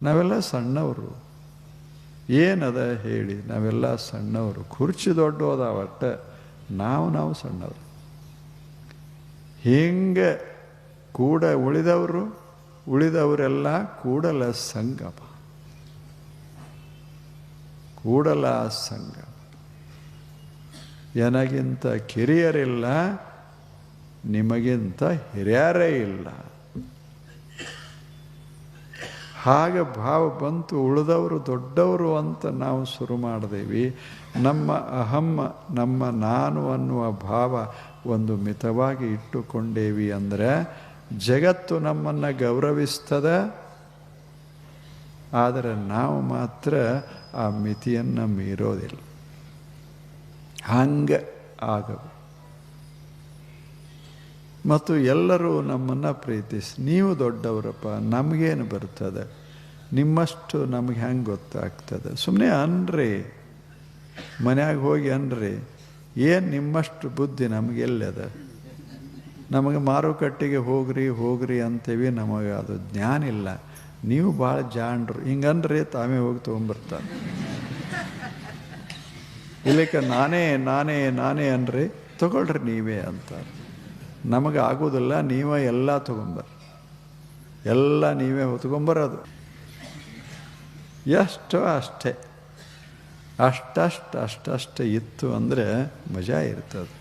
ನಾವೆಲ್ಲ ಸಣ್ಣವರು. ಏನದ ಹೇಳಿ, ನಾವೆಲ್ಲ ಸಣ್ಣವರು. ಕುರ್ಚಿ ದೊಡ್ಡೋದ ಒಟ್ಟ ನಾವು ಸಣ್ಣವರು. ಹಿಂಗೆ ಕೂಡ ಉಳಿದವರೆಲ್ಲ ಕೂಡಲ ಸಂಗಮ. ಕೂಡಲ ಸಂಗಮ. ನನಗಿಂತ ಕಿರಿಯರಿಲ್ಲ, ನಿಮಗಿಂತ ಹಿರಿಯರೇ ಇಲ್ಲ. ಹಾಗೆ ಭಾವ ಬಂತು. ಉಳಿದವರು ದೊಡ್ಡವರು ಅಂತ ನಾವು ಶುರು ಮಾಡಿದೇವಿ. ನಮ್ಮ ಅಹಮ್ಮ, ನಮ್ಮ ನಾನು ಅನ್ನುವ ಭಾವ ಒಂದು ಮಿತವಾಗಿ ಇಟ್ಟುಕೊಂಡೇವಿ ಅಂದರೆ ಜಗತ್ತು ನಮ್ಮನ್ನು ಗೌರವಿಸ್ತದೆ. ಆದರೆ ನಾವು ಮಾತ್ರ ಆ ಮಿತಿಯನ್ನು ಮೀರೋದಿಲ್ಲ. ಹಂಗೆ ಆಗವು. ಮತ್ತು ಎಲ್ಲರೂ ನಮ್ಮನ್ನು ಪ್ರೀತಿಸಿ, ನೀವು ದೊಡ್ಡವರಪ್ಪ, ನಮಗೇನು ಬರ್ತದೆ, ನಿಮ್ಮಷ್ಟು ನಮಗೆ ಹೆಂಗೆ ಗೊತ್ತಾಗ್ತದೆ. ಸುಮ್ಮನೆ ಅನ್ರಿ, ಮನ್ಯಾಗ ಹೋಗಿ ಅನ್ರಿ, ಏನು ನಿಮ್ಮಷ್ಟು ಬುದ್ಧಿ ನಮಗೆಲ್ಲದ. ನಮಗೆ ಮಾರುಕಟ್ಟೆಗೆ ಹೋಗ್ರಿ ಅಂತೀವಿ, ನಮಗೆ ಅದು ಜ್ಞಾನ ಇಲ್ಲ. ನೀವು ಭಾಳ ಜಾಣರು ಹಿಂಗನ್ರಿ, ತಾವೇ ಹೋಗಿ ತೊಗೊಂಬರ್ತಾರೆ. ಇಲ್ಲಕ್ಕೆ ನಾನೇ ಅನ್ರಿ, ತಗೊಳ್ರಿ ನೀವೇ ಅಂತಾರೆ. ನಮಗೆ ಆಗೋದಿಲ್ಲ, ನೀವೇ ಎಲ್ಲ ತೊಗೊಂಬರ್ರಿ, ಎಲ್ಲ ನೀವೇ ಹೊತ್ಕೊಂಬರೋದು. ಎಷ್ಟೋ ಅಷ್ಟೇ, ಅಷ್ಟಷ್ಟು ಇತ್ತು ಅಂದರೆ ಮಜಾ ಇರ್ತದೆ.